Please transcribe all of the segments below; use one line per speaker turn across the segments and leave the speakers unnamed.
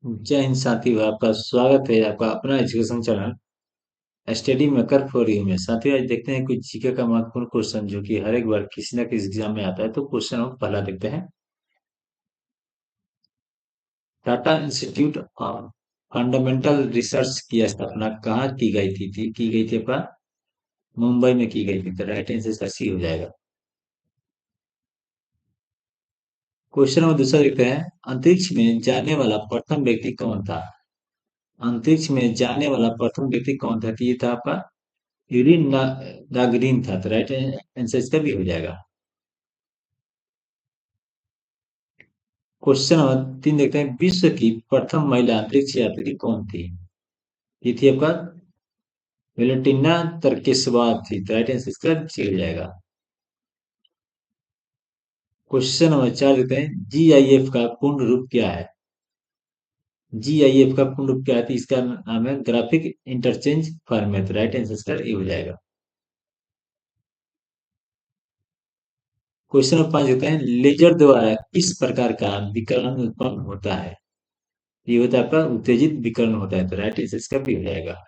जय हिंद साथियों, आपका स्वागत है आपका अपना education channel study maker for you में। साथियों, आज देखते हैं कुछ जीके का महत्वपूर्ण क्वेश्चन जो कि हर एक बार किसी न किसी एग्जाम में आता है। तो क्वेश्चन हम पहला देखते हैं। Tata institute of fundamental research की स्थापना कहाँ की गई की गई थी आपका मुंबई में की गई थी। तो राइट आंसर इसका सी हो जाएगा। क्वेश्चन नंबर दूसरा देखते हैं। अंतरिक्ष में जाने वाला प्रथम व्यक्ति कौन था? अंतरिक्ष में जाने वाला प्रथम व्यक्ति कौन था? तो ये था आपका यूरी गागरिन था। तो राइट आंसर इसका भी हो जाएगा। क्वेश्चन नंबर 3 देखते हैं। विश्व की प्रथम महिला अंतरिक्ष यात्री कौन थी? ये थी आपका वेलेंटिना तरकेश्वार थी। तो राइट आंसर इसका सी हो जाएगा। क्वेश्चन नंबर 4 देखते हैं। जीआईएफ का पूर्ण रूप क्या है? जीआईएफ का पूर्ण रूप क्या है? तो इसका नाम है graphic interchange format. Right answer इसका ये हो जाएगा। क्वेश्चन नंबर 5 देखते हैं। लेजर द्वारा किस प्रकार का विकिरण उत्पन्न होता है? ये होता है आपका उत्तेजित विकिरण होता है। तो राइट आंसर इसका भी हो जाएगा।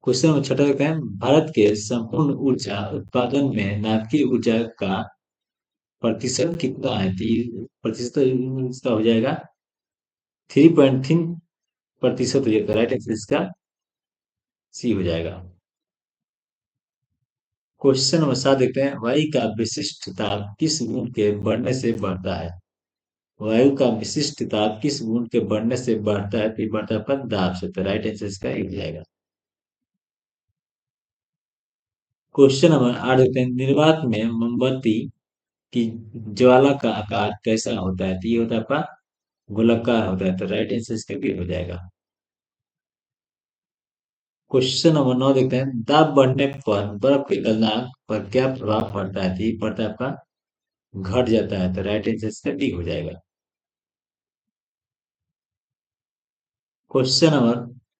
क्वेश्चन नंबर 6 देखते हैं। भारत के संपूर्ण ऊर्जा उत्पादन में नाभिकीय ऊर्जा का प्रतिशत कितना है? तो प्रतिशत इसका हो जाएगा 3.3% हो जाएगा। राइट आंसर इसका सी हो जाएगा। क्वेश्चन नंबर 7 देखते हैं। वायु का विशिष्ट ताप किस गुण के बढ़ने से बढ़ता है? वायु का विशिष्ट ताप किस गुण के बढ़ने से बढ़ता है? तो ये बढ़ता है आपका दाब से। तो राइट आंसर इसका ये हो जाएगा। क्वेश्चन नंबर 8 देखते हैं। निर्वात में मोमबत्ती कि ज्वाला का आकार कैसा होता है? तो ये होता है आपका गोलाकार होता है। तो राइट आंसर इसका भी हो जाएगा। क्वेश्चन नंबर 9 देखते हैं। दाब बढ़ने पर बर्फ के गलनांक पर क्या प्रभाव पड़ता है? तो ये पड़ता है आपका घट जाता है। तो राइट आंसर इसका डी हो जाएगा। क्वेश्चन नंबर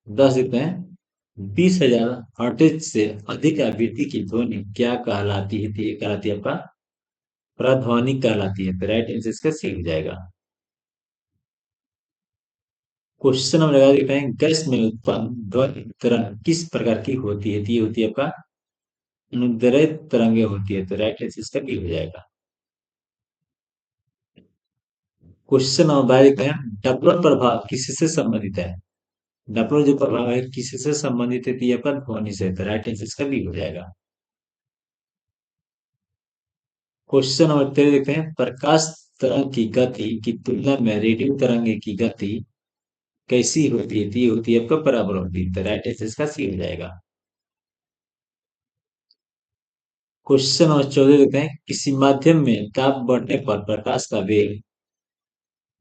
10 देखते हैं। 20,000 हर्ट्ज से अधिक आवृत्ति की ध्वनि क्या कहलाती है? तो ये कहलाती है आपका प्रध्वनि कहलाती है। तो राइट आंसर इसका सी हो जाएगा। क्वेश्चन नंबर 11 देखते हैं। गैस में उत्पन्न ध्वनि तरंग किस प्रकार की होती है? तो ये होती है आपका अनुदैर्ध्य तरंगे होती है। तो राइट आंसर इसका बी हो जाएगा। क्वेश्चन नंबर 12 देखते हैं। डपलर प्रभाव किससे संबंधित है? डपलर जो प्रभाव है किससे संबंधित है? तो ये आपका ध्वनि से। तो राइट आंसर इसका बी हो जाएगा। क्वेश्चन नंबर 13 देखते हैं। प्रकाश तरंग की गति की तुलना में रेडियो तरंगे की गति कैसी होती है? तो ये होती है आपका परावर्तन। तो राइट आंसर इसका सी हो जाएगा। क्वेश्चन नंबर 14 देखते हैं। किसी माध्यम में ताप बढ़ने पर प्रकाश का वेग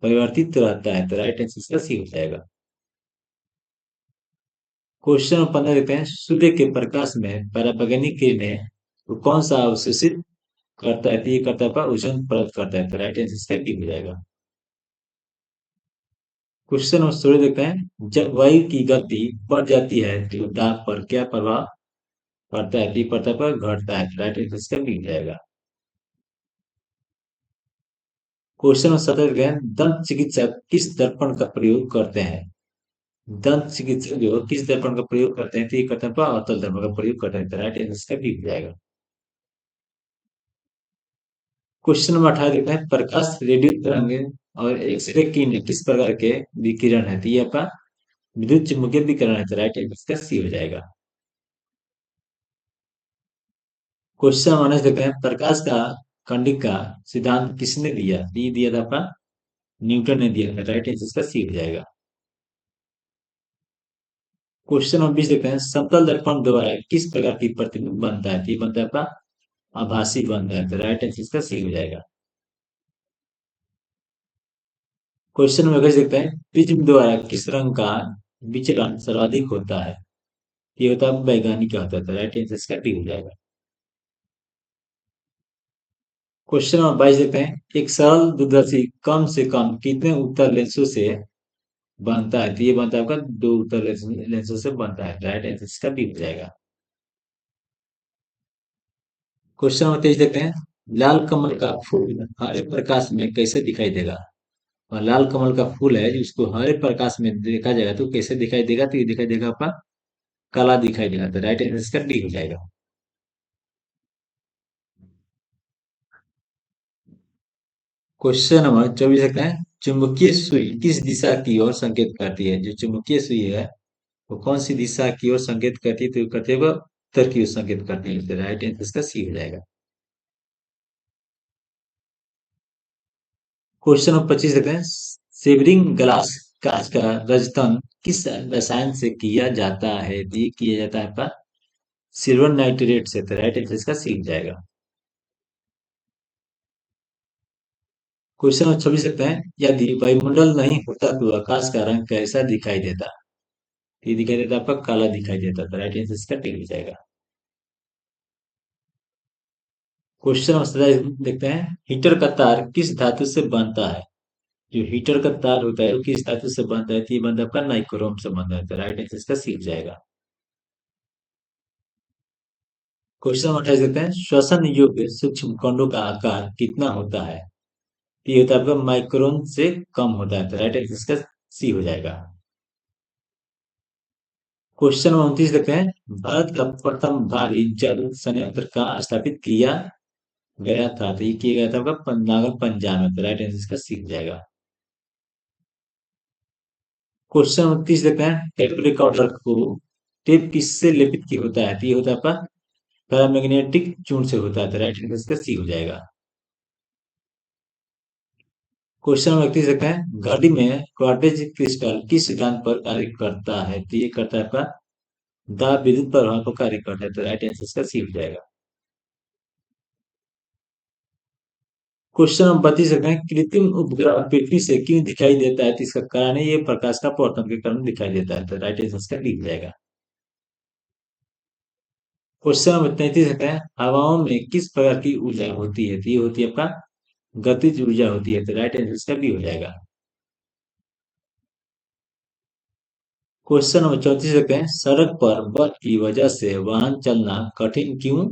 परिवर्तित रहता है। तो राइट आंसर इसका सी हो जाएगा। क्वेश्चन नंबर 15 देखते हैं। सूर्य के प्रकाश में पराबैंगनी किरणें को कौन सा अवशोषित करता है? तो ये करता है आपका ओजोन परत करता है। तो राइट आंसर इसका बी हो जाएगा। क्वेश्चन नंबर 16 देखते हैं। जब वायु की गति बढ़ जाती है तो दाब पर क्या प्रभाव पड़ता है? तो ये पड़ता है पर घटता है। तो राइट आंसर इसका बी हो जाएगा। क्वेश्चन नंबर 17 देखते हैं। दंत चिकित्सक किस दर्पण का प्रयोग करते हैं? दंत चिकित्सक जो किस दर्पण का प्रयोग करते हैं? तो ये करते हैं आपका अवतल दर्पण का प्रयोग करते हैं। तो राइट आंसर इसका बी हो जाएगा। क्वेश्चन नंबर 18 देखते हैं। प्रकाश रेडियो तरंगे और एक्सरे किरण किस प्रकार के विकिरण है? तो ये आपका विद्युत चुम्बकीय विकिरण है। तो राइट आंसर इसका सी हो जाएगा। क्वेश्चन नंबर 19 देखते हैं। प्रकाश का कंडिक का सिद्धांत किसने दिया? ये दिया था आपका न्यूटन ने दिया था। राइट आंसर इसका सी हो जाएगा। क्वेश्चन नंबर 20 देखते हैं। समतल दर्पण द्वारा किस प्रकार की प्रतिबिंब बनता है? तो ये बनता है आपका आभासी बनता है। तो राइट आंसर इसका सी हो जाएगा। क्वेश्चन नंबर 21 देखते हैं। प्रिज्म द्वारा किस रंग का विचलन सर्वाधिक होता है? ये होता है वैज्ञानिक का होता है। तो राइट आंसर इसका डी हो जाएगा। क्वेश्चन नंबर 22 देखते हैं। एक सरल दूरदर्शी कम से कम कितने उत्तर लेंसों से बनता है? तो ये बनता है आपका दो उत्तर लेंसों से बनता है। राइट आंसर इसका बी हो जाएगा। क्वेश्चन नंबर 23 देखते हैं। लाल कमल का फूल हरे प्रकाश में कैसे दिखाई देगा? और लाल कमल का फूल है जो उसको हरे प्रकाश में देखा जाएगा तो कैसे दिखाई देगा, तो ये दिखाई देगा आपका काला दिखाई देगा, तो राइट आंसर इसका डी हो जाएगा। क्वेश्चन नंबर 24 लिखते हैं, चुंबकीय सुई किस दिशा की ओर संकेत करती है? जो चुंबकीय सुई है वो कौन सी दिशा की ओर संकेत करती है? तो कहते हैं वो उत्तर की ओर संकेत करती है, तो राइट आंसर इसका सी हो जाएगा। क्वेश्चन नंबर 25 देखते हैं, सेवरिंग ग्लास कांच का रजतन किस रसायन से किया जाता है? तो ये किया जाता है आपका सिल्वर नाइट्रेट से, तो राइट आंसर इसका सी हो जाएगा। क्वेश्चन नंबर 26 देखते हैं, यदि वायुमंडल नहीं होता तो आकाश का रंग कैसा दिखाई देता? ये दिखाई देता आपका काला दिखाई देता, तो राइट आंसर इसका टी हो जाएगा। क्वेश्चन नंबर 27 देखते हैं, हीटर का तार किस धातु से बनता है? जो हीटर का तार होता है वो किस धातु से बनता है? तो ये बनता है आपका नाइक्रोम से बनता है, तो राइट आंसर इसका सी हो जाएगा। क्वेश्चन नंबर 28 देखते हैं, श्वसन योग्य सूक्ष्म कणों का आकार कितना होता है? ये होता है आपका माइक्रोन से कम होता है, तो राइट आंसर इसका सी हो जाएगा। क्वेश्चन नंबर 29 देखते हैं, भारत का प्रथम भारी जल संयंत्र कहाँ स्थापित किया गया था? तो ये किया गया था आपका नागर पंजाब में, तो राइट आंसर इसका सी हो जाएगा। क्वेश्चन 29 देखते हैं, टेप रिकॉर्डर को टेप किससे लेपित की होता है? तो ये होता है आपका पैरामैग्नेटिक चूर्ण से होता है, तो राइट आंसर इसका सी हो जाएगा। क्वेश्चन नंबर 31 देखते हैं, घड़ी में क्वार्टेज क्रिस्टल किस सिद्धांत पर कार्य करता है? तो ये करता है आपका दाब विद्युत प्रभाव पर कार्य करता है, तो राइट आंसर इसका सी हो जाएगा। क्वेश्चन नंबर 32 देखते हैं, कृत्रिम उपग्रह पृथ्वी से क्यों दिखाई देता है? तो इसका कारण है ये प्रकाश का पवर्तन के कारण दिखाई देता है, तो राइट आंसर इसका डी हो जाएगा। क्वेश्चन नंबर 33 देखते हैं, हवाओं में किस प्रकार की ऊर्जा होती है? तो ये होती है आपका गतिज ऊर्जा होती है, तो राइट आंसर इसका भी हो जाएगा। क्वेश्चन नंबर 34 देखते हैं, सड़क पर बल की वजह से वाहन चलना कठिन क्यों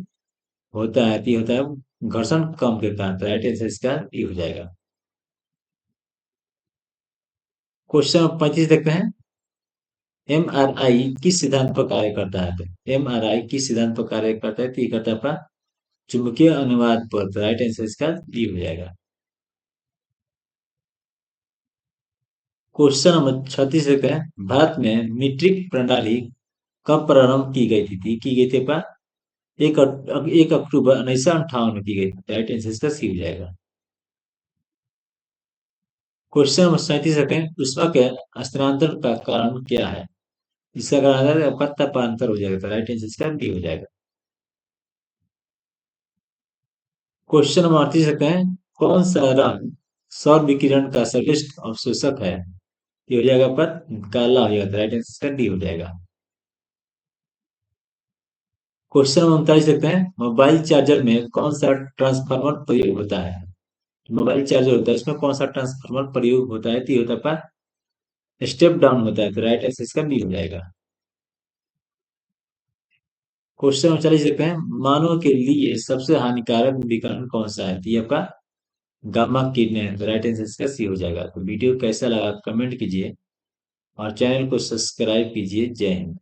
होता है? तो ये होता है घर्षण कम के कारण, तो राइट आंसर इसका ये हो जाएगा। क्वेश्चन नंबर 35 देखते हैं, एमआरआई किस सिद्धांत पर कार्य करता है? तो एमआरआई किस सिद्धांत पर कार्य करता है? तो ये करता है आपका चुंबकीय अनुनाद पर, तो राइट आंसर इसका डी हो जाएगा। क्वेश्चन नंबर 36 देखते हैं, भारत में मीट्रिक प्रणाली कब प्रारंभ की गई थी? की गई थी आपका 1 अक्टूबर 1958 में की गई थी, राइट आंसर इसका सी हो जाएगा। क्वेश्चन नंबर 37 रखें, ऊष्मा के हस्तांतरण का कारण क्या है? इसका कारण है आपका तापांतर हो जाएगा, तो राइट आंसर इसका डी हो जाएगा। क्वेश्चन नंबर 38 रखते हैं, कौन सा रंग सौर विकिरण का सर्वश्रेष्ठ अवशोषक है? ये हो जाएगा पर काला हो जाएगा, तो राइट आंसर इसका डी हो जाएगा। क्वेश्चन नंबर 39 देखते हैं, मोबाइल चार्जर में कौन सा ट्रांसफार्मर प्रयोग होता है? मोबाइल चार्जर होता है इसमें कौन सा ट्रांसफार्मर प्रयोग होता है? तो ये होता है आपका स्टेप डाउन होता है, तो राइट आंसर इसका डी हो जाएगा। क्वेश्चन नंबर 40 देखते हैं, मानव के लिए सबसे हानिकारक विकिरण कौन सा है? तो ये आपका गामा किरण है, तो राइट आंसर इसका सी हो जाएगा। तो वीडियो कैसा लगा कमेंट कीजिए और चैनल को सब्सक्राइब कीजिए। जय हिंद।